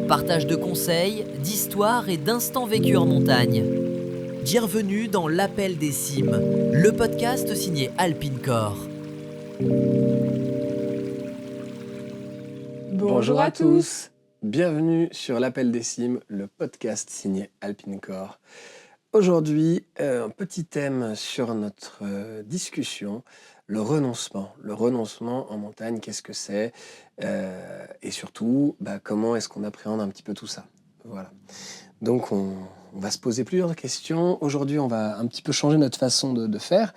Partage de conseils, d'histoires et d'instants vécus en montagne. Bienvenue dans l'Appel des Cimes, le podcast signé Alpinecore. Bonjour à tous, bienvenue sur l'Appel des Cimes, le podcast signé Alpinecore. Aujourd'hui, un petit thème sur notre discussion, le renoncement. Le renoncement en montagne, qu'est-ce que c'est ? Et surtout, comment est-ce qu'on appréhende un petit peu tout ça ? Voilà. Donc on va se poser plusieurs questions. Aujourd'hui, on va un petit peu changer notre façon de faire.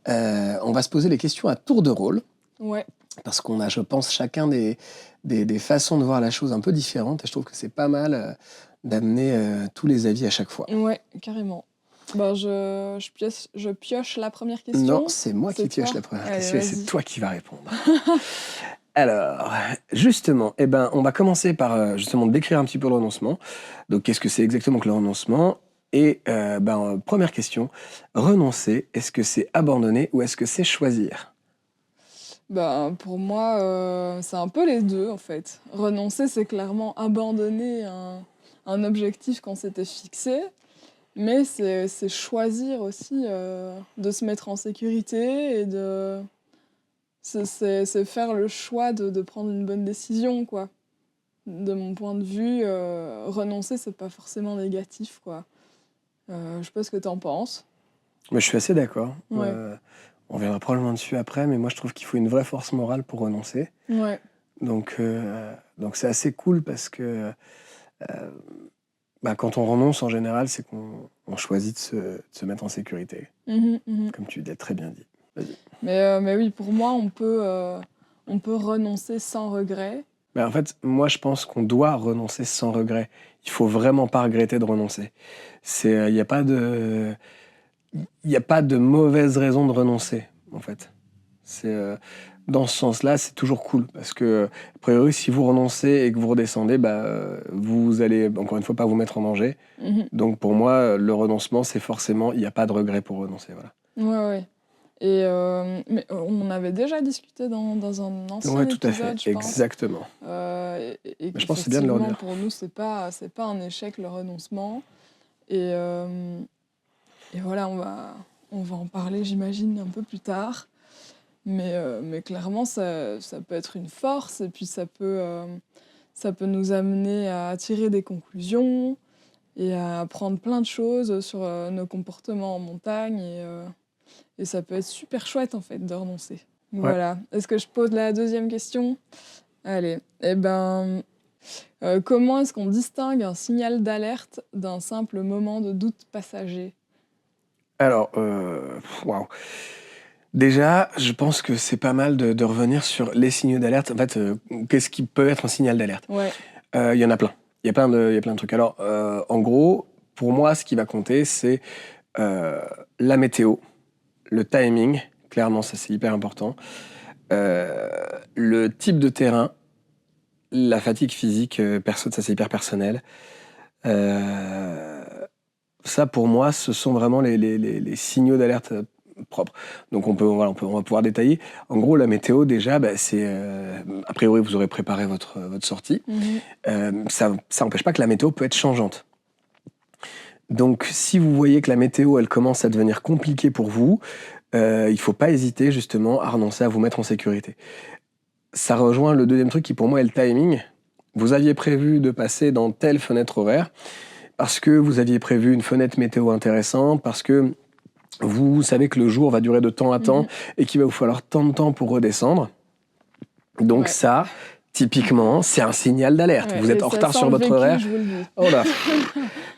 On va se poser les questions à tour de rôle. Ouais. Parce qu'on a, je pense, chacun des façons de voir la chose un peu différentes. Et je trouve que c'est pas mal d'amener tous les avis à chaque fois. Ouais, carrément. Je pioche la première question. Non, c'est moi qui pioche la première question et c'est toi qui vas répondre. Alors, justement, on va commencer par justement décrire un petit peu le renoncement. Donc, qu'est-ce que c'est exactement que le renoncement ? Et première question, renoncer, est-ce que c'est abandonner ou est-ce que c'est choisir ? Pour moi, c'est un peu les deux, en fait. Renoncer, c'est clairement abandonner un objectif qu'on s'était fixé, mais c'est choisir aussi de se mettre en sécurité et c'est faire le choix de prendre une bonne décision, quoi. De mon point de vue, renoncer, c'est pas forcément négatif, quoi. Je sais pas ce que t'en penses. Mais je suis assez d'accord. Ouais. On verra probablement dessus après, mais moi je trouve qu'il faut une vraie force morale pour renoncer. Ouais. Donc c'est assez cool parce que quand on renonce, en général, c'est qu'on choisit de se mettre en sécurité. Comme tu l'as très bien dit. Vas-y. Mais oui, pour moi, on peut renoncer sans regret. En fait, moi, je pense qu'on doit renoncer sans regret. Il faut vraiment pas regretter de renoncer. Il n'y a pas de mauvaise raison de renoncer, en fait. Dans ce sens-là, c'est toujours cool. Parce que, a priori, si vous renoncez et que vous redescendez, vous allez, encore une fois, pas vous mettre en danger. Donc, pour moi, le renoncement, c'est forcément, il n'y a pas de regret pour renoncer. Voilà. Ouais. Et mais on en avait déjà discuté dans un ancien épisode, tout à fait, je pense. exactement. Et je pense que c'est bien de le redire. Pour nous, c'est pas un échec, le renoncement. Et voilà, on va en parler, j'imagine, un peu plus tard. Mais clairement, ça peut être une force, et puis ça peut nous amener à tirer des conclusions et à apprendre plein de choses sur nos comportements en montagne. Et ça peut être super chouette, en fait, de renoncer. Ouais. Voilà. Est-ce que je pose la deuxième question ? Allez. Comment est-ce qu'on distingue un signal d'alerte d'un simple moment de doute passager ? Alors, waouh. Déjà, je pense que c'est pas mal de revenir sur les signaux d'alerte. En fait, qu'est-ce qui peut être un signal d'alerte ? Ouais. Il y en a plein. Il y a plein de trucs. Alors, en gros, pour moi, ce qui va compter, c'est la météo, le timing. Clairement, ça, c'est hyper important. Le type de terrain, la fatigue physique, ça, c'est hyper personnel. Ça, pour moi, ce sont vraiment les signaux d'alerte propres. Donc, on va pouvoir détailler. En gros, la météo, déjà, c'est... a priori, vous aurez préparé votre sortie. Ça n'empêche pas que la météo peut être changeante. Donc, si vous voyez que la météo, elle commence à devenir compliquée pour vous, il ne faut pas hésiter, justement, à renoncer à vous mettre en sécurité. Ça rejoint le deuxième truc qui, pour moi, est le timing. Vous aviez prévu de passer dans telle fenêtre horaire parce que vous aviez prévu une fenêtre météo intéressante, parce que vous savez que le jour va durer de temps à temps et qu'il va vous falloir tant de temps pour redescendre. Donc ça, typiquement, c'est un signal d'alerte. Ouais, vous êtes en retard sur votre horaire. Je vous le dis. Oh là,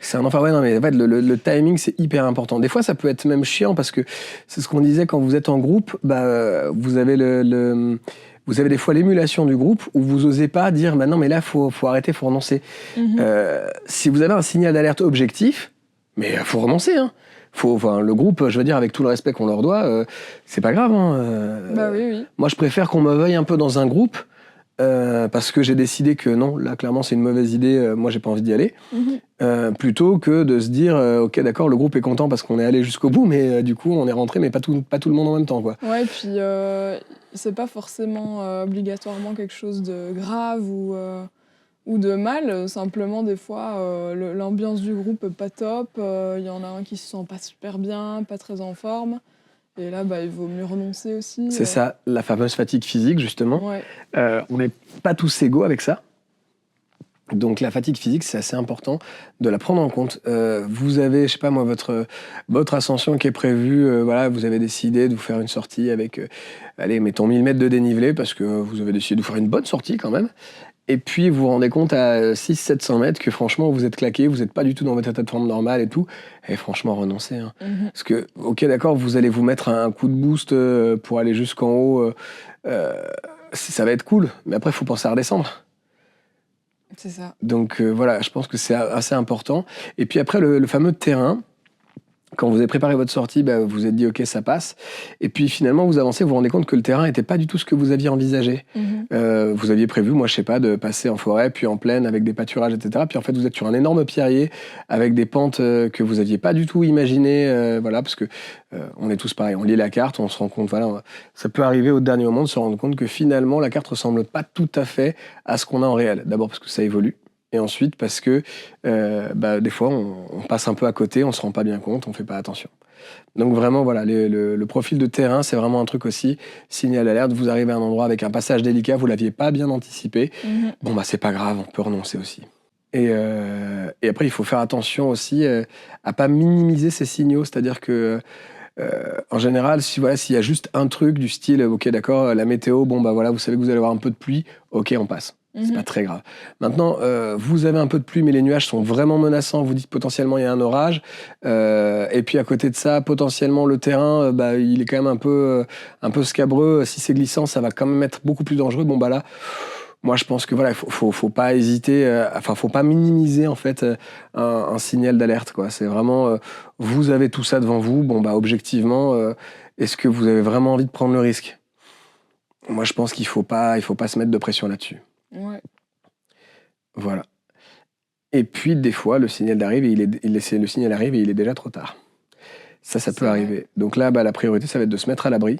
c'est un enfer. Ouais, non, mais en fait, le timing, c'est hyper important. Des fois, ça peut être même chiant parce que c'est ce qu'on disait quand vous êtes en groupe. Vous avez vous avez des fois l'émulation du groupe où vous osez pas dire non, mais là, faut arrêter, faut renoncer. Si vous avez un signal d'alerte objectif, mais faut renoncer, hein. Le groupe, je veux dire, avec tout le respect qu'on leur doit, c'est pas grave. Oui. Moi, je préfère qu'on me veuille un peu dans un groupe parce que j'ai décidé que non, là, clairement, c'est une mauvaise idée. Moi, j'ai pas envie d'y aller. Plutôt que de se dire, ok, d'accord, le groupe est content parce qu'on est allé jusqu'au bout, mais du coup, on est rentré, mais pas tout le monde en même temps, quoi. Ouais, puis c'est pas forcément obligatoirement quelque chose de grave ou ou de mal. Simplement, des fois, l'ambiance du groupe est pas top. Il y en a un qui se sent pas super bien, pas très en forme. Et là, il vaut mieux renoncer aussi. C'est ça, la fameuse fatigue physique, justement. Ouais. On n'est pas tous égaux avec ça. Donc la fatigue physique, c'est assez important de la prendre en compte. Vous avez, je sais pas moi, votre ascension qui est prévue, voilà, vous avez décidé de vous faire une sortie avec, allez, mettons 1000 mètres de dénivelé, parce que vous avez décidé de vous faire une bonne sortie quand même. Et puis vous vous rendez compte à 600-700 mètres que franchement vous êtes claqué, vous n'êtes pas du tout dans votre état de forme normal et tout. Et franchement, renoncez. Hein. Parce que, ok, d'accord, vous allez vous mettre un coup de boost pour aller jusqu'en haut. Ça va être cool, mais après, il faut penser à redescendre. C'est ça. Donc voilà, je pense que c'est assez important. Et puis après, le fameux terrain, quand vous avez préparé votre sortie, vous vous êtes dit ok, ça passe. Et puis finalement, vous avancez, vous vous rendez compte que le terrain n'était pas du tout ce que vous aviez envisagé. Vous aviez prévu, moi je sais pas, de passer en forêt, puis en plaine avec des pâturages, etc. Puis en fait, vous êtes sur un énorme pierrier avec des pentes que vous aviez pas du tout imaginées. Voilà, parce que on est tous pareils. On lit la carte, on se rend compte, voilà, ça peut arriver au dernier moment de se rendre compte que finalement, la carte ressemble pas tout à fait à ce qu'on a en réel. D'abord parce que ça évolue. Et ensuite parce que des fois on passe un peu à côté, on se rend pas bien compte, on fait pas attention. Donc vraiment voilà, le profil de terrain, c'est vraiment un truc aussi, signal d'alerte, vous arrivez à un endroit avec un passage délicat, vous l'aviez pas bien anticipé, c'est pas grave, on peut renoncer aussi. Et après il faut faire attention aussi à pas minimiser ces signaux, c'est-à-dire que en général, s'il y a juste un truc du style, ok d'accord, la météo, vous savez que vous allez avoir un peu de pluie, ok on passe. C'est pas très grave. Maintenant, vous avez un peu de pluie, mais les nuages sont vraiment menaçants. Vous dites potentiellement il y a un orage. Et puis à côté de ça, potentiellement le terrain, il est quand même un peu scabreux. Si c'est glissant, ça va quand même être beaucoup plus dangereux. Là, moi je pense que voilà, faut pas hésiter. Faut pas minimiser en fait un signal d'alerte, quoi. C'est vraiment, vous avez tout ça devant vous. Objectivement, est-ce que vous avez vraiment envie de prendre le risque? Moi, je pense qu'il faut pas se mettre de pression là-dessus. Ouais. Voilà. Et puis, des fois, le signal arrive et il est déjà trop tard. Ça peut arriver. Donc là, la priorité, ça va être de se mettre à l'abri.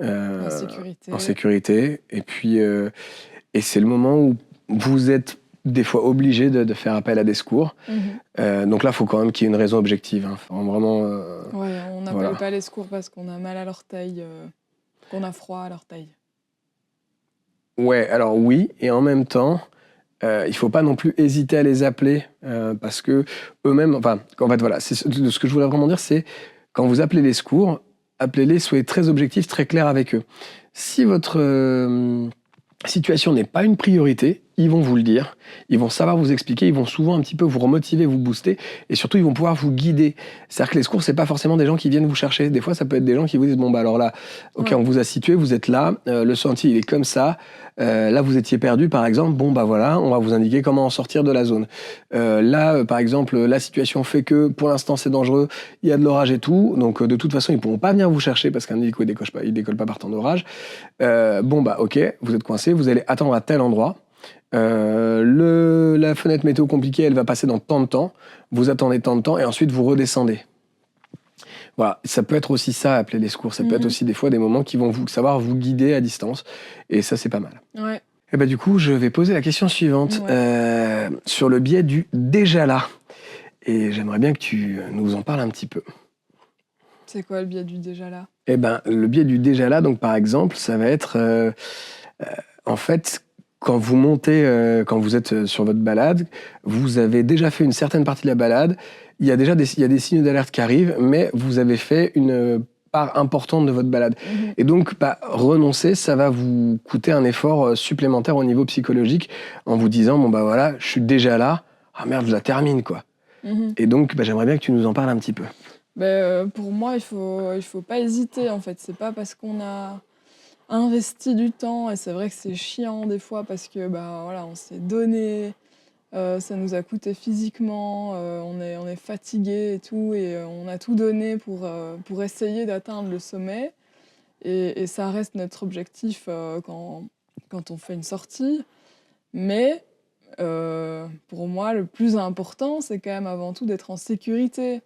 En sécurité. Et puis, et c'est le moment où vous êtes des fois obligé de faire appel à des secours. Donc là, il faut quand même qu'il y ait une raison objective. Hein. Vraiment, on n'appelle pas les secours parce qu'on a mal à l'orteil, qu'on a froid à l'orteil. Ouais, alors oui, et en même temps, il ne faut pas non plus hésiter à les appeler parce que eux-mêmes, c'est ce que je voulais vraiment dire, c'est quand vous appelez les secours, appelez-les, soyez très objectifs, très clairs avec eux. Si votre situation n'est pas une priorité, ils vont vous le dire, ils vont savoir vous expliquer, ils vont souvent un petit peu vous remotiver, vous booster, et surtout ils vont pouvoir vous guider. C'est-à-dire que les secours, c'est pas forcément des gens qui viennent vous chercher. Des fois, ça peut être des gens qui vous disent alors là, ok, on vous a situé, vous êtes là, le sentier il est comme ça. Là, vous étiez perdu, par exemple. Voilà, on va vous indiquer comment en sortir de la zone. Là, par exemple, la situation fait que pour l'instant c'est dangereux, il y a de l'orage et tout, donc de toute façon ils pourront pas venir vous chercher parce qu'un hélico il décolle pas par temps d'orage. Ok, vous êtes coincé, vous allez attendre à tel endroit. La fenêtre météo compliquée, elle va passer dans tant de temps. Vous attendez tant de temps et ensuite vous redescendez. Voilà, ça peut être aussi ça, appeler les secours. Ça peut être aussi des fois des moments qui vont savoir vous guider à distance. Et ça, c'est pas mal. Ouais. Et du coup, je vais poser la question suivante sur le biais du déjà là. Et j'aimerais bien que tu nous en parles un petit peu. C'est quoi le biais du déjà là ? Le biais du déjà là, donc par exemple, ça va être en fait quand vous montez, quand vous êtes sur votre balade, vous avez déjà fait une certaine partie de la balade. Il y a des signes d'alerte qui arrivent, mais vous avez fait une part importante de votre balade. Et donc, renoncer, ça va vous coûter un effort supplémentaire au niveau psychologique en vous disant, je suis déjà là, ah merde, je la termine, quoi. Et donc, j'aimerais bien que tu nous en parles un petit peu. Pour moi, il faut pas hésiter, en fait. C'est pas parce qu'on a investi du temps, et c'est vrai que c'est chiant des fois parce que, on s'est donné... ça nous a coûté physiquement, on est fatigué et tout, et on a tout donné pour essayer d'atteindre le sommet. Et ça reste notre objectif quand on fait une sortie. Mais pour moi, le plus important, c'est quand même avant tout d'être en sécurité.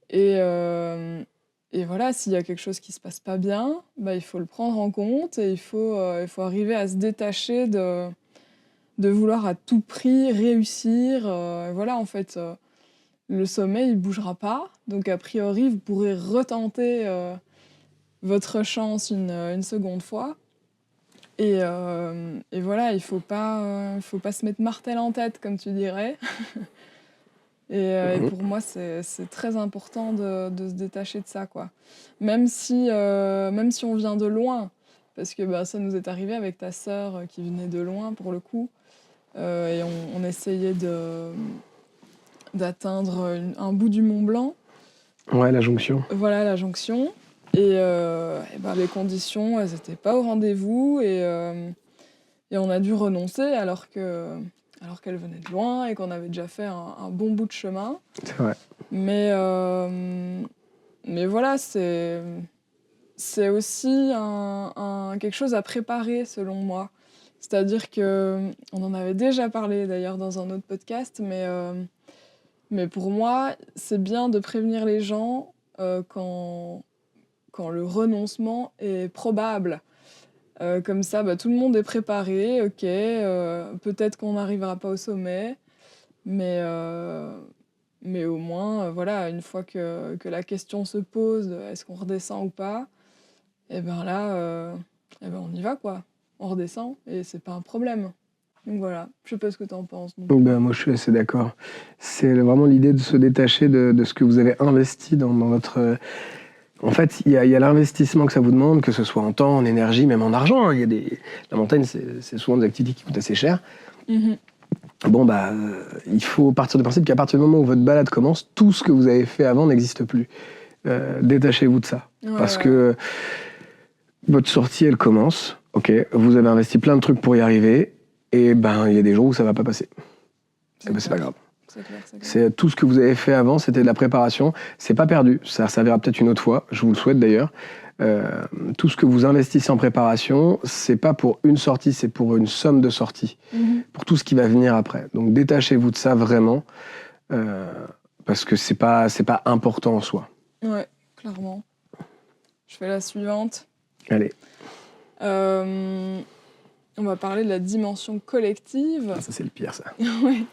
Et voilà, s'il y a quelque chose qui se passe pas bien, il faut le prendre en compte et il faut arriver à se détacher de vouloir à tout prix réussir. Voilà, en fait, le sommet, il bougera pas. Donc, a priori, vous pourrez retenter votre chance une seconde fois. Et voilà, il faut pas se mettre martel en tête, comme tu dirais. Et pour moi, c'est très important de se détacher de ça, quoi. Même si on vient de loin, parce que bah, ça nous est arrivé avec ta sœur qui venait de loin, pour le coup, et on essayait d'atteindre un bout du Mont Blanc. Ouais, la jonction. Voilà, la jonction. Et ben, les conditions, elles n'étaient pas au rendez-vous, et on a dû renoncer alors qu'elle venait de loin et qu'on avait déjà fait un bon bout de chemin. C'est vrai. Mais voilà, c'est aussi quelque chose à préparer, selon moi. C'est-à-dire qu'on en avait déjà parlé d'ailleurs dans un autre podcast, mais pour moi, c'est bien de prévenir les gens quand le renoncement est probable. Comme ça, bah, tout le monde est préparé, ok, peut-être qu'on n'arrivera pas au sommet, mais au moins, voilà, une fois que la question se pose, est-ce qu'on redescend ou pas, et ben là, on y va, quoi. On redescend et c'est pas un problème. Donc voilà, je sais pas ce que tu en penses. Ben, moi, je suis assez d'accord. C'est vraiment l'idée de se détacher de ce que vous avez investi dans votre... En fait, il y a l'investissement que ça vous demande, que ce soit en temps, en énergie, même en argent. Hein. La montagne, c'est souvent des activités qui coûtent assez cher. Bon, bah, il faut partir du principe qu'à partir du moment où votre balade commence, tout ce que vous avez fait avant n'existe plus. Détachez-vous de ça. Parce que votre sortie, elle commence. Ok, vous avez investi plein de trucs pour y arriver. Et ben, il y a des jours où ça va pas passer. Et ben, c'est pas grave. C'est tout ce que vous avez fait avant, c'était de la préparation. C'est pas perdu. Ça servira peut-être une autre fois. Je vous le souhaite d'ailleurs. Tout ce que vous investissez en préparation, c'est pas pour une sortie, c'est pour une somme de sorties. Pour tout ce qui va venir après. Donc détachez-vous de ça vraiment, parce que c'est pas important en soi. Ouais, clairement. Je fais la suivante. Allez. On va parler de la dimension collective. Ah, ça, c'est le pire, ça. Ouais.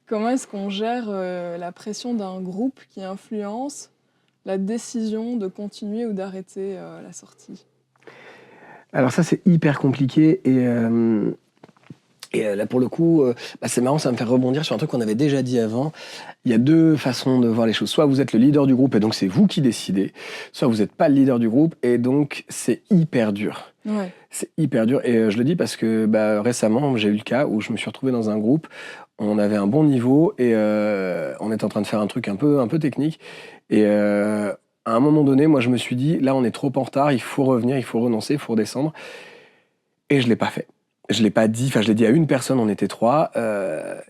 Comment est-ce qu'on gère la pression d'un groupe qui influence la décision de continuer ou d'arrêter la sortie? Alors ça, c'est hyper compliqué et là, pour le coup, c'est marrant, ça me fait rebondir sur un truc qu'on avait déjà dit avant. Il y a deux façons de voir les choses. Soit vous êtes le leader du groupe et donc c'est vous qui décidez, soit vous n'êtes pas le leader du groupe et donc c'est hyper dur. Ouais. C'est hyper dur et je le dis parce que récemment, j'ai eu le cas où je me suis retrouvé dans un groupe, on avait un bon niveau et on était en train de faire un truc un peu technique et à un moment donné, moi je me suis dit, là on est trop en retard, il faut revenir, il faut renoncer, il faut redescendre et je ne l'ai pas fait. Je l'ai pas dit, je l'ai dit à une personne, on était 3,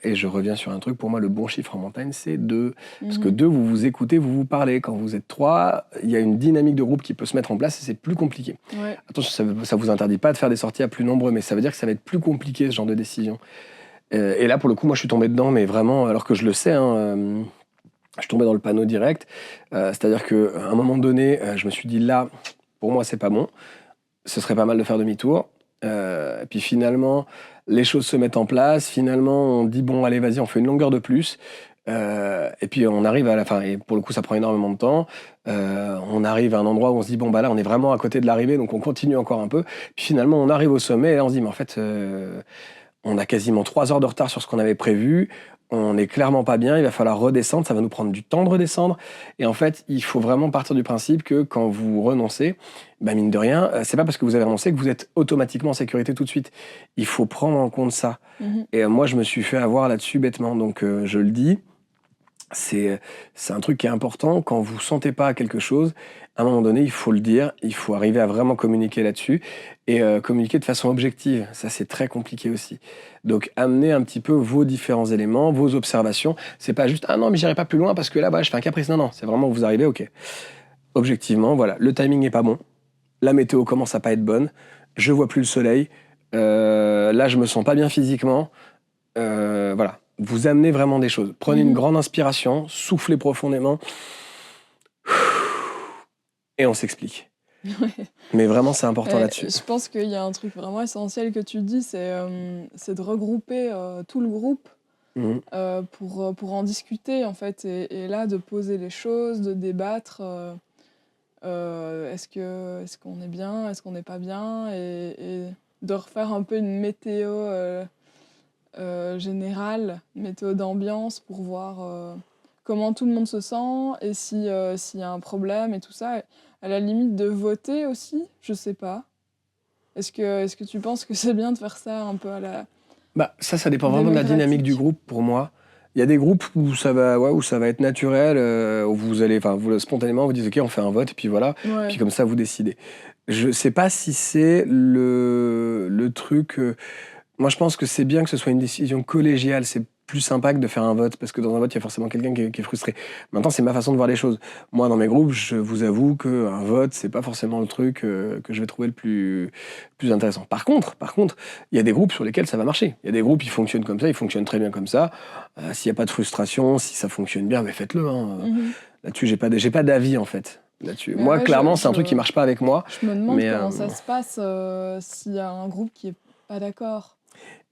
et je reviens sur un truc, pour moi le bon chiffre en montagne c'est 2, parce que 2 vous vous écoutez, vous vous parlez, quand vous êtes 3, il y a une dynamique de groupe qui peut se mettre en place et c'est plus compliqué. Ouais. Attention, ça vous interdit pas de faire des sorties à plus nombreux, mais ça veut dire que ça va être plus compliqué ce genre de décision. Et là pour le coup, moi je suis tombé dedans, mais vraiment, alors que je le sais, je suis tombé dans le panneau direct, c'est-à-dire qu'à un moment donné, je me suis dit là, pour moi c'est pas bon, ce serait pas mal de faire demi-tour. Et puis finalement, les choses se mettent en place. Finalement, on dit bon, allez, vas-y, on fait une longueur de plus. Et puis on arrive à la fin. Et pour le coup, ça prend énormément de temps. On arrive à un endroit où on se dit bon, bah là, on est vraiment à côté de l'arrivée, donc on continue encore un peu. Puis finalement, on arrive au sommet et là, on se dit mais en fait, on a quasiment 3 heures de retard sur ce qu'on avait prévu. On n'est clairement pas bien, il va falloir redescendre, ça va nous prendre du temps de redescendre. Et en fait, il faut vraiment partir du principe que quand vous renoncez, mine de rien, c'est pas parce que vous avez renoncé que vous êtes automatiquement en sécurité tout de suite. Il faut prendre en compte ça. Et moi, je me suis fait avoir là-dessus bêtement. Donc, je le dis, c'est un truc qui est important. Quand vous sentez pas quelque chose, à un moment donné, il faut le dire. Il faut arriver à vraiment communiquer là-dessus et communiquer de façon objective. Ça, c'est très compliqué aussi. Donc, amener un petit peu vos différents éléments, vos observations. C'est pas juste « Ah non, mais j'irai pas plus loin parce que là-bas, je fais un caprice. » Non, c'est vraiment vous arrivez, ok. Objectivement, voilà, le timing est pas bon. La météo commence à pas être bonne. Je vois plus le soleil. Là, je me sens pas bien physiquement. Voilà. Vous amenez vraiment des choses. Prenez une grande inspiration, soufflez profondément et on s'explique. Mais vraiment, c'est important là-dessus. Je pense qu'il y a un truc vraiment essentiel que tu dis, c'est de regrouper tout le groupe Mhm. pour en discuter, en fait, et là, de poser les choses, de débattre. Est-ce qu'on est bien, est-ce qu'on n'est pas bien, et de refaire un peu une météo générale, météo d'ambiance, pour voir comment tout le monde se sent et s'il y a un problème et tout ça. À la limite de voter aussi, je sais pas. Est-ce que tu penses que c'est bien de faire ça un peu à la Bah, ça dépend vraiment de la dynamique du démocratique? groupe pour moi. Il y a des groupes où ça va, où ça va être naturel, où vous allez, spontanément vous dites ok, on fait un vote et puis voilà, Ouais. puis comme ça vous décidez. Je sais pas si c'est le truc. Moi, je pense que c'est bien que ce soit une décision collégiale. C'est plus sympa que de faire un vote, parce que dans un vote, il y a forcément quelqu'un qui est frustré. Maintenant, c'est ma façon de voir les choses. Moi, dans mes groupes, je vous avoue qu'un vote, c'est pas forcément le truc que je vais trouver le plus intéressant. Par contre, il y a des groupes sur lesquels ça va marcher. Il y a des groupes, ils fonctionnent comme ça, ils fonctionnent très bien comme ça. S'il n'y a pas de frustration, si ça fonctionne bien, mais faites-le. Hein. Mhm. Là-dessus, j'ai pas d'avis, en fait. Là-dessus. Mais Moi, ouais, clairement, c'est un truc qui marche pas avec moi. je me demande Mais, comment ça se passe s'il y a un groupe qui est pas d'accord.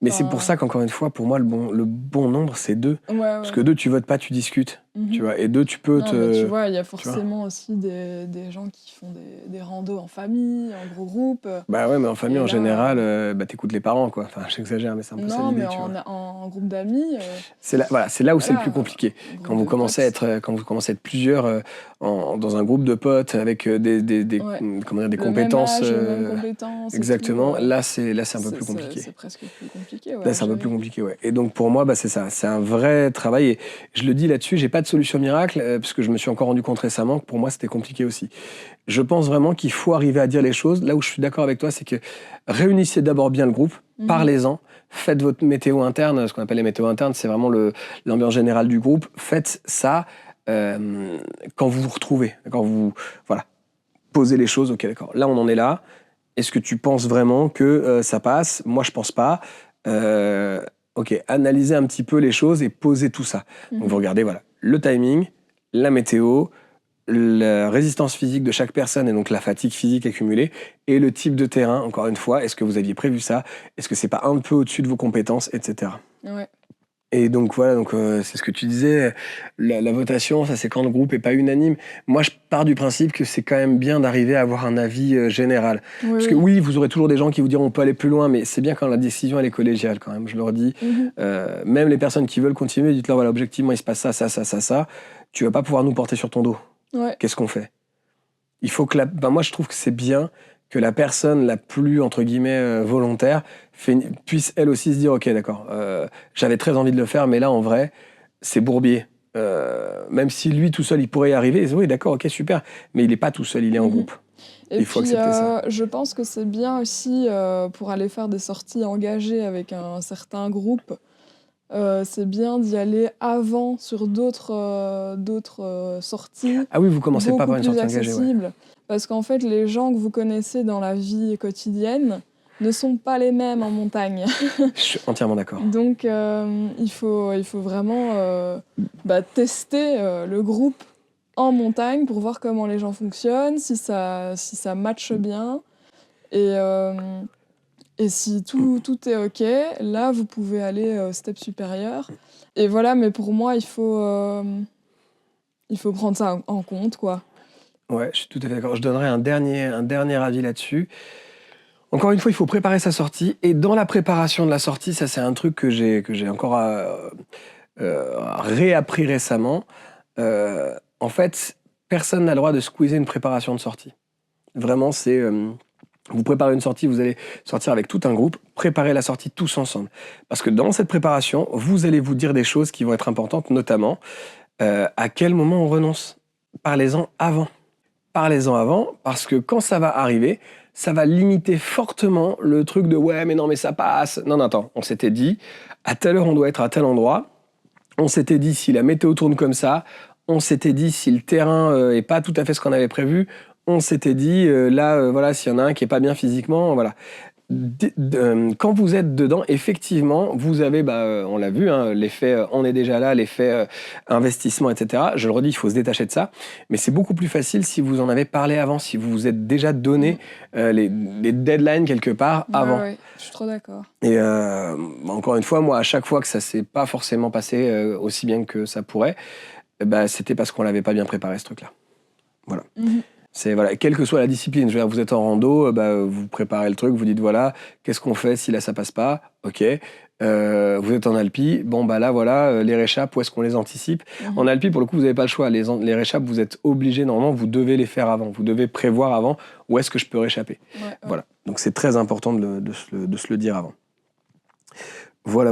Mais c'est pour ça qu'encore une fois, pour moi, le bon nombre, c'est 2. Ouais, Parce que 2, tu votes pas, tu discutes. Mhm. Tu vois, et 2, tu peux Non, te. mais tu vois, il y a forcément aussi des gens qui font des randos en famille, en gros groupe. Bah ouais, mais en famille, Et en là, général, t'écoutes les parents, quoi. Enfin, j'exagère, mais c'est un peu ça Non, l'idée, mais tu vois. en groupe d'amis. C'est là où c'est le Voilà, plus compliqué. groupe Quand vous de commencez à potes. être plusieurs dans un groupe de potes avec Ouais. comment dire, des Le compétences. même âge, les mêmes compétences. et Exactement. tout, Là, c'est un peu plus compliqué. C'est presque plus compliqué, ouais, Là, à c'est un peu gérer. plus compliqué, ouais. Et donc, pour moi, c'est ça. C'est un vrai travail. Et je le dis là-dessus, j'ai pas de solution miracle, puisque je me suis encore rendu compte récemment que pour moi, c'était compliqué aussi. Je pense vraiment qu'il faut arriver à dire les choses. Là où je suis d'accord avec toi, c'est que réunissez d'abord bien le groupe, Mhm. parlez-en, faites votre météo interne. Ce qu'on appelle les météos internes, c'est vraiment l'ambiance générale du groupe. Faites ça quand vous vous retrouvez. Quand voilà, posez les choses. Ok, d'accord. Là, on en est là. Est-ce que tu penses vraiment que ça passe? Moi, je pense pas. Ok, analysez un petit peu les choses et posez tout ça. Donc, vous Mhm. regardez, voilà, le timing, la météo, la résistance physique de chaque personne et donc la fatigue physique accumulée et le type de terrain, encore une fois. Est-ce que vous aviez prévu ça? Est-ce que c'est pas un peu au-dessus de vos compétences, etc. Ouais. Et donc voilà, c'est ce que tu disais, la votation, ça c'est quand le groupe est pas unanime. Moi je pars du principe que c'est quand même bien d'arriver à avoir un avis général. Oui, Parce que oui, vous aurez toujours des gens qui vous diront on peut aller plus loin, mais c'est bien quand la décision elle est collégiale quand même, je leur dis. Mhm. Même les personnes qui veulent continuer, dites-leur voilà, objectivement il se passe ça, tu vas pas pouvoir nous porter sur ton dos. Ouais. Qu'est-ce qu'on fait? Il faut que moi je trouve que c'est bien que la personne la plus, entre guillemets, volontaire puisse elle aussi se dire ok d'accord, j'avais très envie de le faire mais là en vrai c'est bourbier. Même si lui tout seul il pourrait y arriver, oui d'accord, ok super, mais il n'est pas tout seul, il est en Mhm. groupe. Et Il faut puis, accepter ça. je pense que c'est bien aussi pour aller faire des sorties engagées avec un certain groupe. C'est bien d'y aller avant sur d'autres sorties, Ah oui, vous commencez pas beaucoup par une plus sortie engagée, ouais. accessibles. Parce qu'en fait, les gens que vous connaissez dans la vie quotidienne ne sont pas les mêmes en montagne. Je suis entièrement d'accord. Donc, il faut vraiment tester le groupe en montagne pour voir comment les gens fonctionnent, si ça matche bien. Et si tout est OK, là, vous pouvez aller au step supérieur. Et voilà, mais pour moi, il faut prendre ça en compte, quoi. Ouais, je suis tout à fait d'accord. Je donnerai un dernier avis là-dessus. Encore une fois, il faut préparer sa sortie. Et dans la préparation de la sortie, ça c'est un truc que j'ai encore réappris récemment. En fait, personne n'a le droit de squeezer une préparation de sortie. Vraiment, c'est... vous préparez une sortie, vous allez sortir avec tout un groupe, préparez la sortie tous ensemble. Parce que dans cette préparation, vous allez vous dire des choses qui vont être importantes, notamment à quel moment on renonce. Parlez-en avant. Parlez-en avant, parce que quand ça va arriver, ça va limiter fortement le truc de « ouais, mais non, mais ça passe ». Non, attends, on s'était dit, à telle heure, on doit être à tel endroit. On s'était dit, si la météo tourne comme ça. On s'était dit, si le terrain est pas tout à fait ce qu'on avait prévu. On s'était dit, voilà, s'il y en a un qui est pas bien physiquement, voilà. quand vous êtes dedans, effectivement, vous avez, on l'a vu, hein, l'effet on est déjà là, l'effet investissement, etc. Je le redis, il faut se détacher de ça. Mais c'est beaucoup plus facile si vous en avez parlé avant, si vous vous êtes déjà donné les deadlines quelque part avant. Ouais, je suis trop d'accord. Et encore une fois, moi, à chaque fois que ça s'est pas forcément passé aussi bien que ça pourrait, c'était parce qu'on l'avait pas bien préparé, ce truc-là. Voilà. Voilà, quelle que soit la discipline, je veux dire, vous êtes en rando, vous préparez le truc, vous dites voilà, qu'est-ce qu'on fait si là ça passe pas? Ok. Vous êtes en alpi, là voilà, les réchappes, où est-ce qu'on les anticipe? En alpi, pour le coup, vous n'avez pas le choix. Les réchappes, vous êtes obligé, normalement, vous devez les faire avant. Vous devez prévoir avant où est-ce que je peux réchapper. Ouais. Voilà. Donc c'est très important de se le dire avant. Voilà.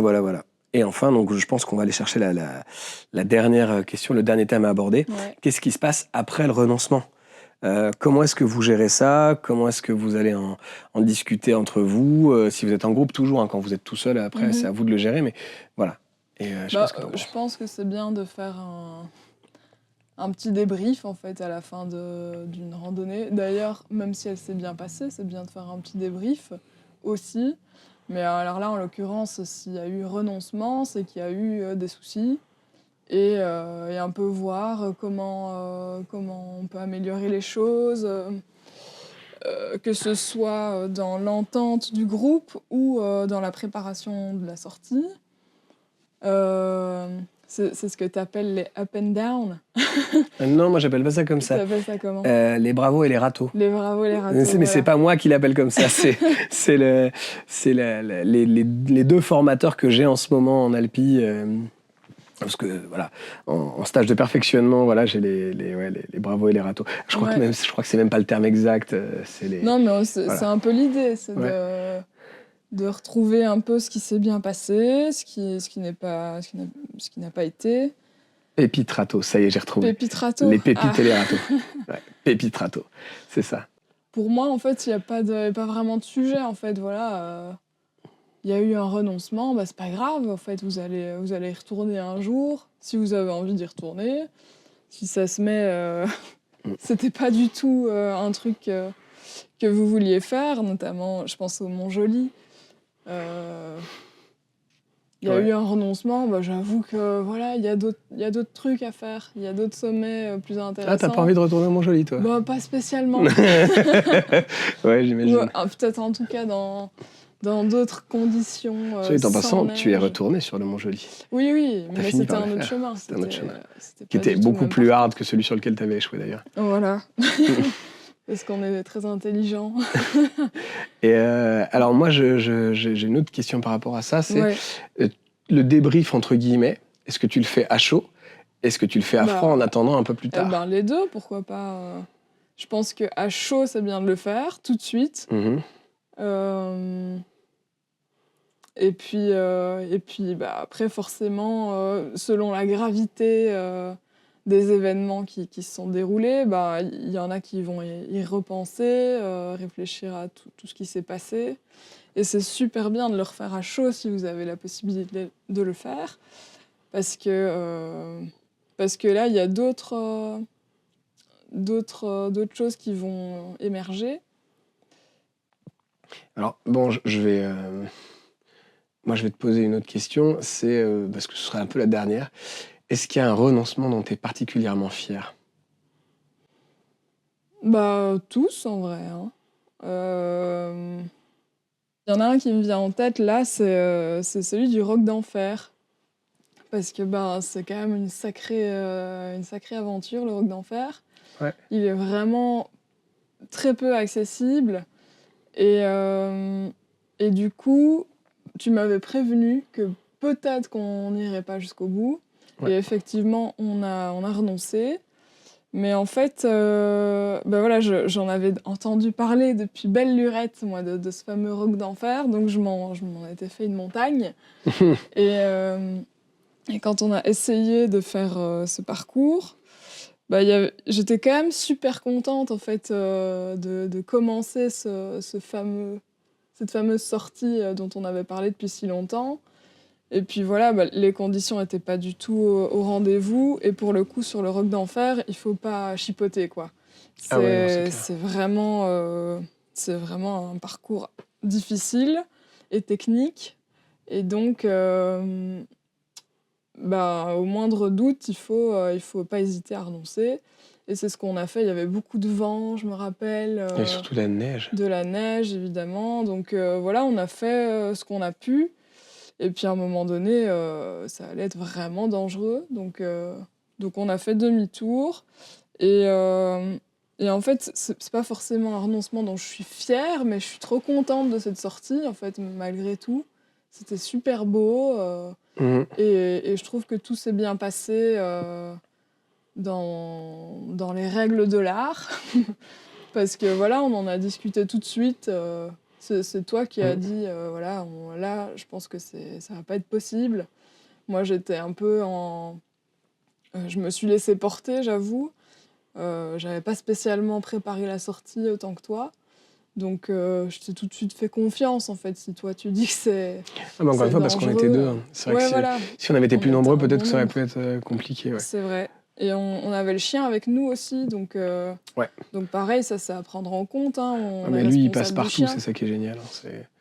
Et enfin, donc, je pense qu'on va aller chercher la dernière question, le dernier thème à aborder. Ouais. Qu'est-ce qui se passe après le renoncement? Comment est-ce que vous gérez ça? Comment est-ce que vous allez en discuter entre vous? Si vous êtes en groupe, toujours, hein, quand vous êtes tout seul, après, c'est à vous de le gérer. Mais voilà. Et, je pense que c'est bien de faire un petit débrief, en fait, à la fin d'une randonnée. D'ailleurs, même si elle s'est bien passée, c'est bien de faire un petit débrief aussi. Mais alors là, en l'occurrence, s'il y a eu renoncement, c'est qu'il y a eu des soucis. Et un peu voir comment on peut améliorer les choses, que ce soit dans l'entente du groupe ou dans la préparation de la sortie. C'est ce que tu appelles les up and down. Non, moi j'appelle pas ça comme ça. Tu appelles ça comment? Les bravos et les râteaux. Les bravos et les râteaux. Mais voilà. c'est pas moi qui l'appelle comme ça. C'est les deux formateurs que j'ai en ce moment en Alpi. Parce que voilà, en stage de perfectionnement, voilà, j'ai les bravos et les râteaux. Je crois que c'est même pas le terme exact. Non, mais c'est un peu l'idée, c'est de retrouver un peu ce qui s'est bien passé, ce qui n'a pas été. Pépites râteaux, ça y est, j'ai retrouvé. Pépites râteaux. Les pépites et les râteaux. Pépites râteaux, c'est ça. Pour moi, en fait, il n'y a pas vraiment de sujet, en fait, voilà. Il y a eu un renoncement, c'est pas grave, en fait, vous allez y retourner un jour, si vous avez envie d'y retourner. Si ça se met, c'était pas du tout un truc que vous vouliez faire, notamment, je pense au Mont-Joli. Il y a eu un renoncement, j'avoue que voilà, il y a d'autres trucs à faire, il y a d'autres sommets plus intéressants. Ah, t'as pas envie de retourner au Mont-Joli, toi? Pas spécialement. Ouais, j'imagine. Peut-être en tout cas dans d'autres conditions. En passant, tu es retourné sur le Mont-Joli. Oui, mais c'était un autre chemin. C'était un autre chemin. Qui était beaucoup plus hard que celui sur lequel tu avais échoué, d'ailleurs. Voilà. Parce qu'on est très intelligents. Et alors moi, j'ai une autre question par rapport à ça, c'est le débrief, entre guillemets. Est-ce que tu le fais à chaud? Est-ce que tu le fais à froid en attendant un peu plus tard? Les deux, pourquoi pas. Je pense qu'à chaud, c'est bien de le faire, tout de suite. Et puis après, forcément, selon la gravité des événements qui se sont déroulés, il y en a qui vont y repenser, réfléchir à tout ce qui s'est passé. Et c'est super bien de le refaire à chaud si vous avez la possibilité de le faire. Parce que là, il y a d'autres choses qui vont émerger. Alors, bon, moi, je vais te poser une autre question, c'est parce que ce sera un peu la dernière. Est-ce qu'il y a un renoncement dont tu es particulièrement fier? Tous, en vrai. Il y en a un qui me vient en tête, là, c'est celui du Roc d'Enfer. Parce que c'est quand même une sacrée aventure, le Roc d'Enfer. Ouais. Il est vraiment très peu accessible. Et du coup, tu m'avais prévenu que peut-être qu'on n'irait pas jusqu'au bout. Ouais. Et effectivement, on a renoncé. Mais en fait, j'en avais entendu parler depuis belle lurette, moi, de ce fameux Roc d'Enfer. Donc, je m'en étais fait une montagne. Et quand on a essayé de faire ce parcours, j'étais quand même super contente, en fait, de commencer cette fameuse sortie dont on avait parlé depuis si longtemps. Et puis voilà, les conditions n'étaient pas du tout au rendez-vous. Et pour le coup, sur le Roc d'Enfer, il ne faut pas chipoter, quoi. C'est vraiment un parcours difficile et technique. Et donc, au moindre doute, il faut pas hésiter à renoncer. Et c'est ce qu'on a fait. Il y avait beaucoup de vent, je me rappelle. Et surtout la neige. De la neige, évidemment. Donc voilà, on a fait ce qu'on a pu. Et puis à un moment donné, ça allait être vraiment dangereux. Donc on a fait demi-tour. Et en fait, c'est pas forcément un renoncement dont je suis fière, mais je suis trop contente de cette sortie, en fait, malgré tout. C'était super beau. Et je trouve que tout s'est bien passé dans les règles de l'art. Parce que voilà, on en a discuté tout de suite. C'est toi qui as dit, là, je pense que ça va pas être possible. Moi, j'étais un peu je me suis laissée porter, j'avoue. J'avais pas spécialement préparé la sortie autant que toi. Donc, je t'ai tout de suite fait confiance, en fait, si toi, tu dis que c'est Encore une fois, parce qu'on était deux. C'est vrai que si on avait été plus nombreux, peut-être que ça aurait pu être compliqué. Ouais. C'est vrai. Et on avait le chien avec nous aussi, donc pareil, ça, c'est à prendre en compte. Hein. Mais lui, il passe partout, c'est ça qui est génial.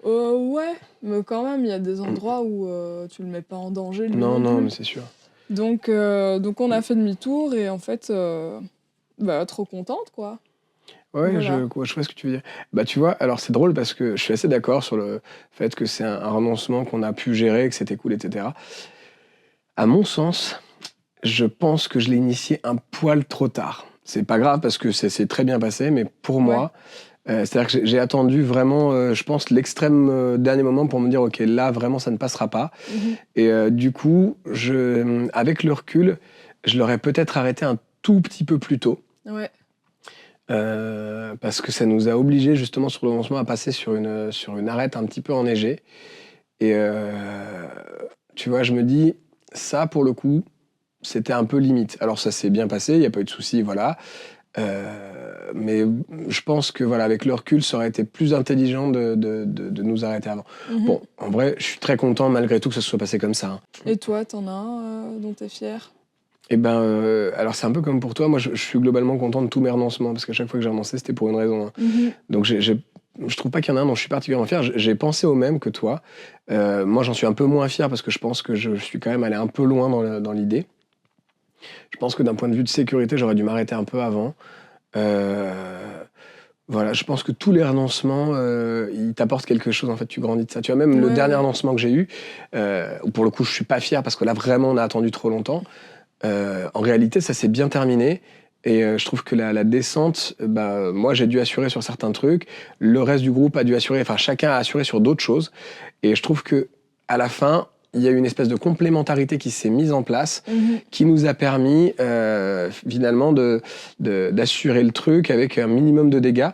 Ouais, mais quand même, il y a des endroits où tu le mets pas en danger. Lui non, mais c'est sûr. Donc on a fait demi-tour et en fait, trop contente, quoi. Ouais, voilà. Je vois ce que tu veux dire. Bah, tu vois, alors c'est drôle parce que je suis assez d'accord sur le fait que c'est un renoncement qu'on a pu gérer, que c'était cool, etc. À mon sens, je pense que je l'ai initié un poil trop tard. C'est pas grave parce que c'est très bien passé, mais pour moi, c'est-à-dire que j'ai attendu vraiment, je pense, l'extrême dernier moment pour me dire, OK, là, vraiment, ça ne passera pas. Et du coup, avec le recul, je l'aurais peut-être arrêté un tout petit peu plus tôt. Ouais. Parce que ça nous a obligés, justement, sur le lancement, à passer sur une arête un petit peu enneigée. Et tu vois, je me dis, ça, pour le coup, c'était un peu limite. Alors ça s'est bien passé, il n'y a pas eu de soucis, voilà. Mais je pense que voilà, avec le recul, ça aurait été plus intelligent de nous arrêter avant. Bon, en vrai, je suis très content malgré tout que ça se soit passé comme ça. Hein. Et toi, t'en as un dont t'es fier ? Eh ben, alors c'est un peu comme pour toi, moi je suis globalement content de tous mes renoncements, parce qu'à chaque fois que j'ai renoncé, c'était pour une raison. Hein. Donc je trouve pas qu'il y en a un dont je suis particulièrement fier. J'ai pensé au même que toi. Moi j'en suis un peu moins fier parce que je pense que je suis quand même allé un peu loin dans l'idée. Je pense que d'un point de vue de sécurité, j'aurais dû m'arrêter un peu avant. Voilà, je pense que tous les renoncements, ils t'apportent quelque chose, en fait, tu grandis de ça. Tu vois, même le dernier renoncement que j'ai eu, où pour le coup je suis pas fier parce que là vraiment on a attendu trop longtemps, en réalité ça s'est bien terminé. Et je trouve que la descente, moi j'ai dû assurer sur certains trucs, le reste du groupe a dû assurer, enfin chacun a assuré sur d'autres choses. Et je trouve que à la fin, il y a eu une espèce de complémentarité qui s'est mise en place, qui nous a permis finalement d'assurer le truc avec un minimum de dégâts.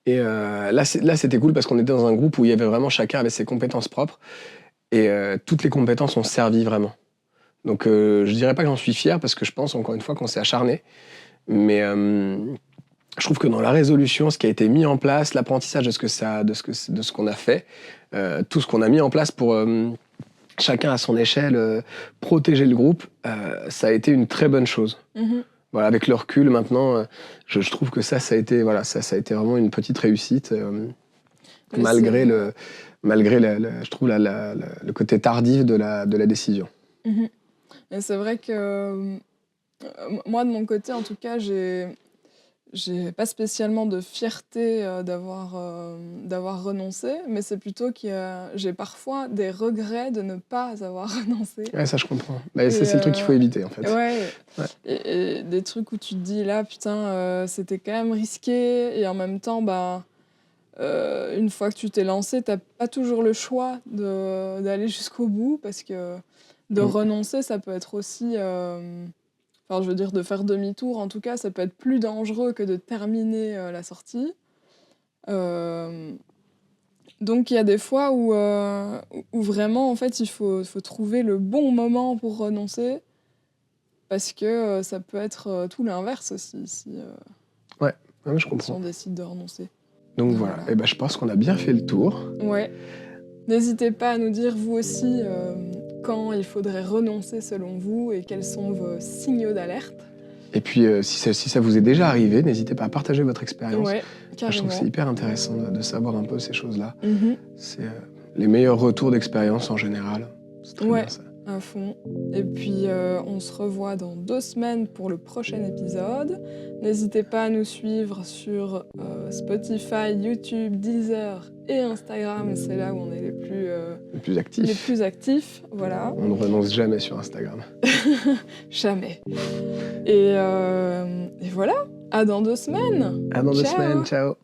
Et là c'était cool parce qu'on était dans un groupe où il y avait vraiment chacun avait ses compétences propres et toutes les compétences ont servi vraiment. Donc je dirais pas que j'en suis fier parce que je pense encore une fois qu'on s'est acharné, mais je trouve que dans la résolution, ce qui a été mis en place, l'apprentissage de ce qu'on a fait, tout ce qu'on a mis en place pour chacun à son échelle protéger le groupe, ça a été une très bonne chose. Voilà, avec le recul maintenant, je trouve que ça a été vraiment une petite réussite malgré je trouve le côté tardif de la décision. Et c'est vrai que moi de mon côté en tout cas j'ai pas spécialement de fierté d'avoir renoncé, mais c'est plutôt que j'ai parfois des regrets de ne pas avoir renoncé. Ouais, ça je comprends. C'est le truc qu'il faut éviter en fait. Ouais. Et des trucs où tu te dis là, putain, c'était quand même risqué, et en même temps, une fois que tu t'es lancé, t'as pas toujours le choix d'aller jusqu'au bout, parce que de renoncer, ça peut être aussi... Enfin, je veux dire, de faire demi-tour, en tout cas, ça peut être plus dangereux que de terminer la sortie. Donc, il y a des fois où vraiment, en fait, il faut trouver le bon moment pour renoncer, parce que ça peut être tout l'inverse aussi, si je comprends. Si on décide de renoncer. Donc voilà. Et je pense qu'on a bien fait le tour. Ouais. N'hésitez pas à nous dire, vous aussi, quand il faudrait renoncer selon vous et quels sont vos signaux d'alerte. Et puis, si ça vous est déjà arrivé, n'hésitez pas à partager votre expérience. Ouais, Je carrément. trouve que c'est hyper intéressant de savoir un peu ces choses-là. Mhm. C'est les meilleurs retours d'expérience en général. C'est très Ouais. bien ça. À fond. Et puis, on se revoit dans 2 semaines pour le prochain épisode. N'hésitez pas à nous suivre sur Spotify, YouTube, Deezer et Instagram. C'est là où on est les Le plus plus actifs. Voilà. On ne renonce jamais sur Instagram. Jamais. Et voilà. À dans 2 semaines. À dans 2 Ciao. semaines. Ciao.